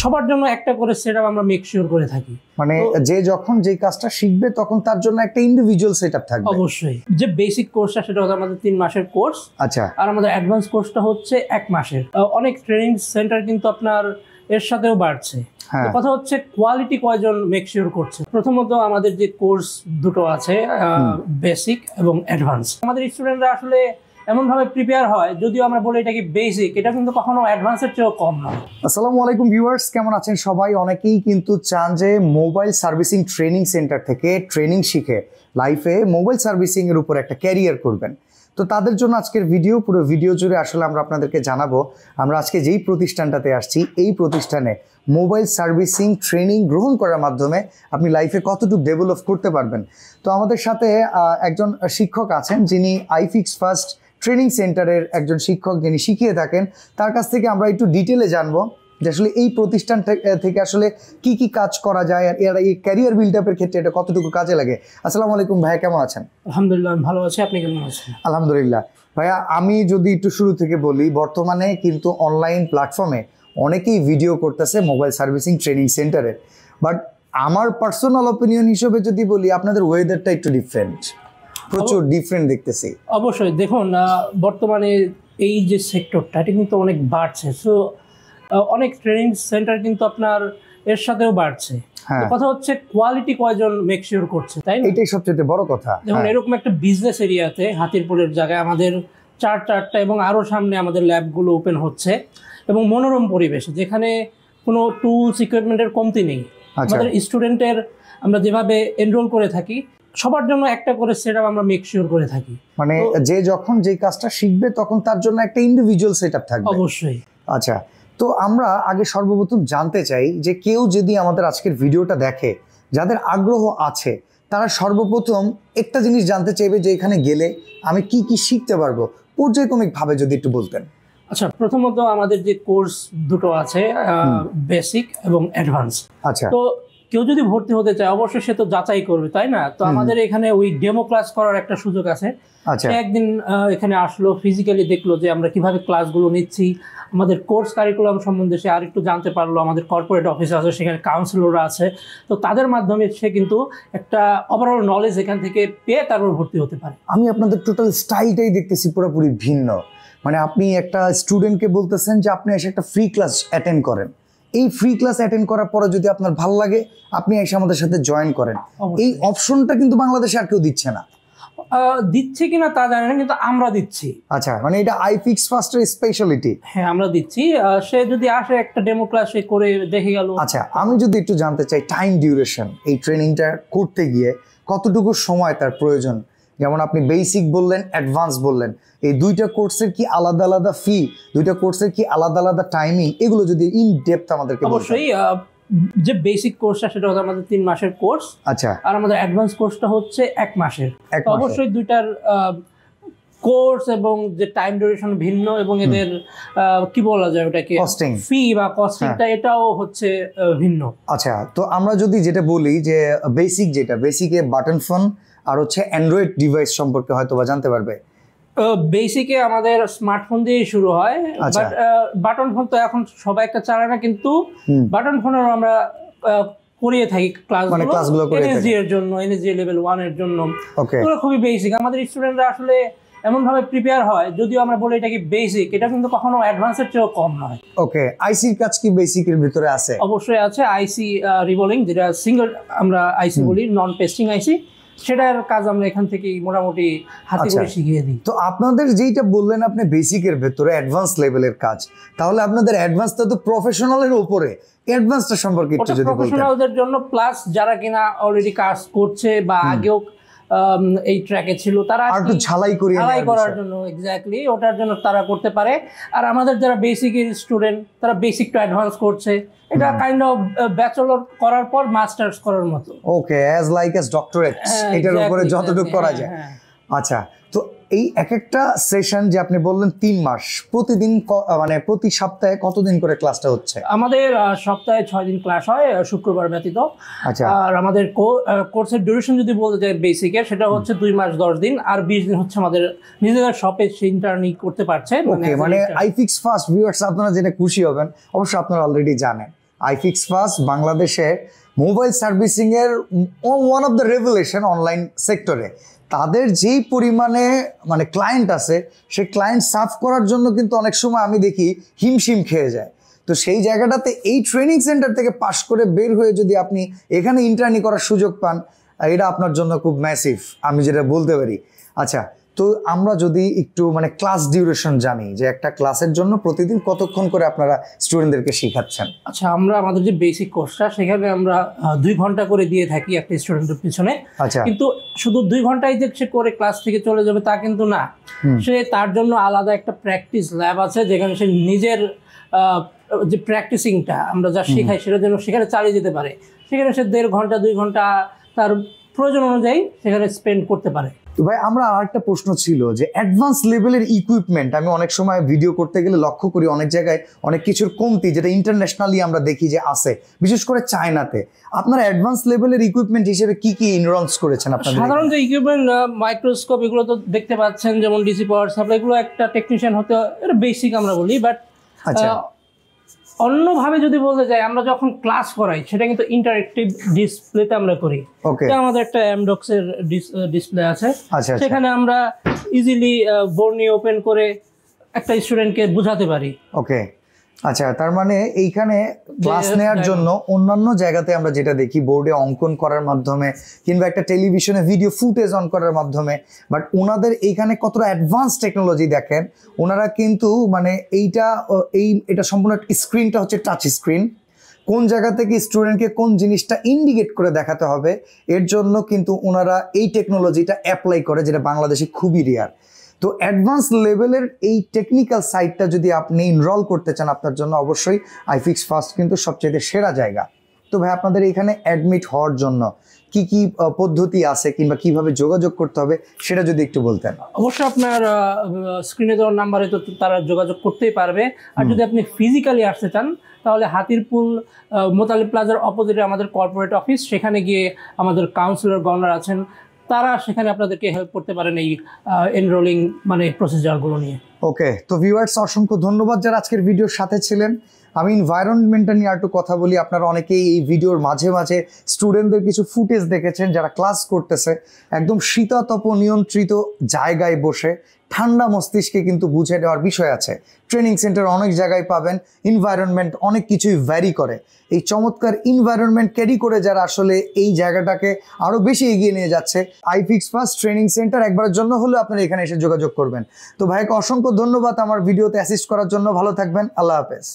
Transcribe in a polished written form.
সবার জন্য একটা করে সেটআপ আমরা মেক শিওর করে থাকি। মানে যে যখন যে কাজটা শিখবে তখন তার জন্য একটা ইন্ডিভিজুয়াল সেটআপ থাকবে। অবশ্যই যে বেসিক কোর্সটা সেটা হচ্ছে আমাদের 3 মাসের কোর্স। আচ্ছা। আর আমাদের অ্যাডভান্স কোর্সটা হচ্ছে 1 মাসের। অনেক ট্রেনিং সেন্টার কিন্তু আপনার এর সাথেও বাড়ছে। কথা হচ্ছে কোয়ালিটি কয়জন মেক শিওর করছে। প্রথমত আমাদের যে কোর্স দুটো আছে, বেসিক এবং অ্যাডভান্স। আমাদের স্টুডেন্টরা আসলে এমন ভাবে প্রিপেয়ার হয়, যদিও আমরা বলি এটা কি বেসিক, এটা কিন্তু কখনো অ্যাডভান্সের চেয়েও কম নয়। আসসালামু আলাইকুম ভিউয়ার্স, কেমন আছেন সবাই? অনেকেই কিন্তু চান যে মোবাইল সার্ভিসিং ট্রেনিং সেন্টার থেকে ট্রেনিং শিখে লাইফে মোবাইল সার্ভিসিং এর উপর একটা ক্যারিয়ার করবেন। তো তাদের জন্য আজকের পুরো ভিডিও জুড়ে আসলে আমরা আপনাদেরকে জানাবো আমরা আজকে যেই প্রতিষ্ঠানটাতে আসছি, এই প্রতিষ্ঠানে মোবাইল সার্ভিসিং ট্রেনিং গ্রহণ করার মাধ্যমে আপনি লাইফে কতটুকু ডেভেলপ করতে পারবেন। তো আমাদের সাথে একজন শিক্ষক আছেন যিনি আইফিক্স ফার্স্ট ট্রেনিং সেন্টারের একজন শিক্ষক, যিনি শিখিয়ে থাকেন। তার কাছ থেকে আমরা একটু ডিটেলে জানবো যে আসলে এই প্রতিষ্ঠান থেকে আসলে কি কি কাজ করা যায় আর এর এই ক্যারিয়ার বিল্ড আপের ক্ষেত্রে এটা কতটুকু কাজে লাগে। আসসালামু আলাইকুম ভাইয়া, কেমন আছেন? আলহামদুলিল্লাহ আমি ভালো আছি, আপনি কেমন আছেন? আলহামদুলিল্লাহ ভাইয়া, আমি যদি একটু শুরু থেকে বলি, বর্তমানে কিন্তু অনলাইন প্ল্যাটফর্মে অনেকেই ভিডিও করতেছে মোবাইল সার্ভিসিং ট্রেনিং সেন্টারে, বাট আমার পার্সোনাল অপিনিয়ন হিসেবে যদি বলি আপনাদের ওয়েদারটা একটু ডিফারেন্ট, প্রচুর ডিফারেন্ট দেখতেছি। অবশ্যই দেখুন, বর্তমানে এই যে সেক্টরটা এটা কিন্তু অনেক বাড়ছে। সো অনেক ট্রেনিং সেন্টার কিন্তু আপনার এর সাথেও বাড়ছে। কথা হচ্ছে কোয়ালিটি কয়জন মেক শিওর করছে, তাই না? এটাই সবচেয়ে বড় কথা। যেমন এরকম একটা বিজনেস এরিয়াতে হাতিরপুলের জায়গায় আমাদের চারটা এবং আরো সামনে আমাদের ল্যাবগুলো ওপেন হচ্ছে, এবং মনোরম পরিবেশে, যেখানে কোনো টুলস ইকুইপমেন্টের কমতি নেই। আমাদের স্টুডেন্টের আমরা যেভাবে এনরোল করে থাকি, সবার জন্য একটা করে সেটআপ আমরা মেক শিওর করে থাকি। মানে যে যখন যে কাজটা শিখবে তখন তার জন্য একটা ইন্ডিভিজুয়াল সেটআপ থাকবে। অবশ্যই। আচ্ছা, তো আমরা আগে সর্বপ্রথম জানতে চাই যে কেউ যদি আমাদের আজকের ভিডিওটা দেখে, যাদের আগ্রহ আছে, তারা সর্বপ্রথম একটা জিনিস জানতে চাইবে যে এখানে গেলে আমি কি কি শিখতে পারবো, পর্যায়ক্রমিকভাবে যদি একটু বলতেন। আচ্ছা, প্রথমত আমাদের যে কোর্স দুটো আছে, বেসিক এবং অ্যাডভান্স। আচ্ছা। তো কেউ যদি ভর্তি হতে চায় অবশ্যই সে তো যাচাই করবে, তাই না? তো আমাদের এখানে ওই ডেমো ক্লাস করার একটা সুযোগ আছে। সে একদিন এখানে আসলো, ফিজিক্যালি দেখলো যে আমরা কিভাবে ক্লাসগুলো নিচ্ছি, আমাদের কোর্স কারিকুলাম সম্বন্ধে সে আরেকটু জানতে পারলো। আমাদের কর্পোরেট অফিস আছে, সেখানে কাউন্সিলররা আছে। তো তাদের মাধ্যমে সে কিন্তু একটা ওভারঅল নলেজ এখান থেকে পেয়ে তারপর ভর্তি হতে পারে। আমি আপনাদের টোটাল স্টাইলটাই দেখতেছি পুরোপুরি ভিন্ন। মানে আপনি একটা স্টুডেন্টকে বলতেছেন যে আপনি এসে একটা ফ্রি ক্লাস অ্যাটেন্ড করেন, এই ফ্রি ক্লাস অ্যাটেন্ড করার পরে যদি আপনার ভালো লাগে আপনি এসে আমাদের সাথে জয়েন করেন। এই অপশনটা কিন্তু বাংলাদেশে আর কেউ দিচ্ছে না। দিচ্ছে কিনা তা জানি না, কিন্তু আমরা দিচ্ছি। আচ্ছা, মানে এটা আইফিক্স ফার্স্টের স্পেশালিটি। হ্যাঁ, আমরা দিচ্ছি। সে যদি আসে একটা ডেমো ক্লাস করে দেখে গেল। আচ্ছা, আমি যদি একটু জানতে চাই টাইম ডিউরেশন, এই ট্রেনিংটা করতে গিয়ে কতটুকু সময় তার প্রয়োজন? যেমন আপনি বেসিক বললেন, অ্যাডভান্স বললেন, এই দুইটা কোর্সের কি আলাদা আলাদা ফি, দুইটা কোর্সের কি আলাদা আলাদা টাইমিং, এগুলো যদি ইন ডেপথ আমাদেরকে বলতেন। অবশ্যই। যে বেসিক কোর্সটা সেটা হচ্ছে আমাদের 3 মাসের কোর্স। আচ্ছা। আর আমাদের অ্যাডভান্স কোর্সটা হচ্ছে 1 মাসের। অবশ্যই দুইটার কোর্স এবং যে টাইম ডিউরেশন ভিন্ন, এবং এদের কি বলা যায় ওটাকে ফি বা কস্টিংটা এটাও হচ্ছে ভিন্ন। আচ্ছা, তো আমরা যদি যেটা বলি যে বেসিক, যেটা বেসিকে বাটন ফোন আর হচ্ছে অ্যান্ড্রয়েড ডিভাইস সম্পর্কে হয়তো বা জানতে পারবে। বেসিকে আমাদের স্মার্টফোন দিয়ে শুরু হয়, বাট বাটন ফোন তো এখন সবাই একটা চালায় না, কিন্তু বাটন ফোনেরও আমরা করিয়ে থাকি ক্লাসগুলো এনএসজি এর জন্য, এনএসজি লেভেল 1 এর জন্য। ওগুলো খুবই বেসিক। আমাদের স্টুডেন্টরা আসলে এমন ভাবে প্রিপেয়ার হয়, যদিও আমরা বলি এটা কি বেসিক, এটা কিন্তু কখনো অ্যাডভান্সের চেয়েও কম নয়। ওকে, আইসির কাজ কি বেসিকের ভিতরে আছে? অবশ্যই আছে। আইসি রিভলিং, যেটা সিঙ্গেল আমরা আইসি বলি, নন পেস্টিং আইসি, সেটার কাজ আমরা এখান থেকে মোটামুটি হাতে করে শিখিয়ে দিই। তো আপনাদের যেটা বললেন আপনি বেসিকের ভেতরে অ্যাডভান্স লেভেলের কাজ, তাহলে আপনাদের অ্যাডভান্সটা তো প্রফেশনালের উপরে, অ্যাডভান্সটা সম্পর্কে একটু যদি বলতেন। প্রফেশনালদের জন্য, প্লাস যারা কিনা অলরেডি কাজ করছে বা আগেও এই ট্র্যাকে ছিল, তারা একটু ঝালাই করার জন্য, এক্স্যাক্টলি ওটার জন্য তারা করতে পারে। আর আমাদের যারা বেসিকের স্টুডেন্ট, তারা বেসিক টু অ্যাডভান্স করছে। এটা কাইন্ড অফ ব্যাচেলর করার পর মাস্টার্স করার মতো। ওকে, অ্যাজ লাইক অ্যাজ ডক্টরেট, এটার উপরে যতটুকু করা যায়। আচ্ছা, তো এই এক একটা সেশন যে আপনি বললেন 3 মাস, প্রতিদিন মানে প্রতি সপ্তাহে কতদিন করে ক্লাসটা হচ্ছে? আমাদের সপ্তাহে 6 দিন ক্লাস হয়, শুক্রবার ব্যতীত। আচ্ছা। আর আমাদের কোর্সের ডিউরেশন যদি বলতে যাই বেসিকের, সেটা হচ্ছে 2 মাস 10 দিন, আর 20 দিন হচ্ছে আমাদের নিজেদের শপে ইন্টার্নি করতে পারছে। ওকে, মানে আইফিক্স ফার্স্ট ভিউয়ার্স আপনারা যেটা খুশি হবেন, অবশ্য আপনারা অলরেডি জানেন iFix Fast বাংলাদেশে মোবাইল সার্ভিসিংয়ের one of the revolution online সেক্টরে। তাদের যেই পরিমাণে মানে ক্লায়েন্ট আছে, সেই ক্লায়েন্ট সার্ভ করার জন্য কিন্তু অনেক সময় আমি দেখি হিমশিম খেয়ে যায়। তো সেই জায়গাটাতে এই ট্রেনিং সেন্টার থেকে পাশ করে বের হয়ে যদি আপনি এখানে ইন্টার্নি করার সুযোগ পান, এটা আপনার জন্য খুব ম্যাসিভ, আমি যেটা বলতে পারি। আচ্ছা, তো আমরা যদি একটু মানে ক্লাস ডিউরেশন জানি, যে একটা ক্লাসের জন্য প্রতিদিন কতক্ষণ করে আপনারা স্টুডেন্টদেরকে শেখাচ্ছেন? আচ্ছা, আমরা আমাদের যে বেসিক কোর্সটা সেখানে আমরা 2 ঘন্টা করে দিয়ে থাকি একটা স্টুডেন্টের পিছনে। আচ্ছা, কিন্তু শুধু 2 ঘন্টায় যে সে করে ক্লাস থেকে চলে যাবে তা কিন্তু না। সে তার জন্য আলাদা একটা প্র্যাকটিস ল্যাব আছে, যেখানে সে নিজের যে প্র্যাকটিসিংটা আমরা যা শেখাই সেটার জন্য সেখানে চালিয়ে যেতে পারে। সেখানে সে 1.5 ঘন্টা 2 ঘন্টা তার প্রয়োজন অনুযায়ী সেখানে স্পেন্ড করতে পারে। তো ভাই, আমরা আরেকটা প্রশ্ন ছিল যে অ্যাডভান্স লেভেলের ইকুইপমেন্ট আমি অনেক সময় ভিডিও করতে গেলে লক্ষ্য করি অনেক জায়গায় অনেক কিছুর কমতি, যেটা ইন্টারন্যাশনালি আমরা দেখি যে আছে, বিশেষ করে চায়নাতে। আপনারা অ্যাডভান্স লেভেলের ইকুইপমেন্ট হিসেবে কি কি ইনরোলস করেছেন আপনারা? সাধারণ যে ইকুইপমেন্ট, মাইক্রোস্কোপ, এগুলো তো দেখতে পাচ্ছেন, যেমন ডিসি পাওয়ার সাপ্লাই, এগুলো একটা টেকনিশিয়ান হতে এটা বেসিক আমরা বলি। বাট অন্যভাবে যদি বলতে যাই, আমরা যখন ক্লাস করাই সেটা কিন্তু ইন্টারেক্টিভ ডিসপ্লেতে আমরা করি। আমাদের একটা এমডক্স এর ডিসপ্লে আছে, সেখানে আমরা ইজিলি বোর্ড নিয়ে ওপেন করে একটা স্টুডেন্টকে বোঝাতে পারি। ওকে, আচ্ছা, তার মানে এইখানে ক্লাস নেওয়ার জন্য অন্যান্য জায়গাতে আমরা যেটা দেখি বোর্ডে অঙ্কন করার মাধ্যমে কিংবা একটা টেলিভিশনে ভিডিও ফুটেজ অন করার মাধ্যমে, বাট ওনাদের এইখানে কতটা অ্যাডভান্স টেকনোলজি দেখেন। ওনারা কিন্তু মানে এটা সম্পূর্ণ স্ক্রিনটা হচ্ছে টাচ স্ক্রিন। কোন জায়গা থেকে স্টুডেন্টকে কোন জিনিসটা ইন্ডিকেট করে দেখাতে হবে, এর জন্য কিন্তু ওনারা এই টেকনোলজিটা অ্যাপ্লাই করে, যেটা বাংলাদেশে খুবই রেয়ার। তো অ্যাডভান্স লেভেলের এই টেকনিক্যাল সাইডটা যদি আপনি ইনরোল করতে চান, আপনার জন্য অবশ্যই iFix Fast কিন্তু সবচেয়ে সেরা জায়গা। তো ভাই, আপনাদের এখানে অ্যাডমিট হওয়ার জন্য কি কি পদ্ধতি আছে কিংবা কিভাবে যোগাযোগ করতে হবে সেটা যদি একটু বলতেন। অবশ্যই আপনার স্ক্রিনে দেওয়ার নাম্বারে তো তারা যোগাযোগ করতেই পারবে। আর যদি আপনি ফিজিক্যালি আসতে চান, তাহলে হাতিরপুল মোতালিব প্লাজার অপোজিটে আমাদের কর্পোরেট অফিস, সেখানে গিয়ে আমাদের কাউন্সিলর গভর্নর আছেন, তারা সেখানে আপনাদেরকে হেল্প করতে পারেন এই এনরোলিং মানে প্রসিজারগুলো নিয়ে। ওকে, তো ভিউয়ার্স, অসংখ্য ধন্যবাদ যারা আজকের ভিডিওর সাথে ছিলেন। আমি এনভায়রনমেন্টটা নিয়ে একটু কথা বলি। আপনারা অনেকেই এই ভিডিওর মাঝে মাঝে স্টুডেন্টদের কিছু ফুটেজ দেখেছেন যারা ক্লাস করতেছে একদম শীতাতপ নিয়ন্ত্রিত জায়গায় বসে, ঠান্ডা মস্তিষ্কে কিন্তু বুঝে দেওয়ার বিষয় আছে। ট্রেনিং সেন্টার অনেক জায়গায় পাবেন, এনভায়রনমেন্ট অনেক কিছুই ভ্যারি করে। এই চমৎকার এনভায়রনমেন্ট ক্যারি করে যারা আসলে এই জায়গাটাকে আরও বেশি এগিয়ে নিয়ে যাচ্ছে, iFix Fast ট্রেনিং সেন্টার একবারের জন্য হলেও আপনারা এখানে এসে যোগাযোগ করবেন। তো ভাইকে অসংখ্য ধন্যবাদ আমার ভিডিওতে অ্যাসিস্ট করার জন্য। ভালো থাকবেন, আল্লাহ হাফেজ।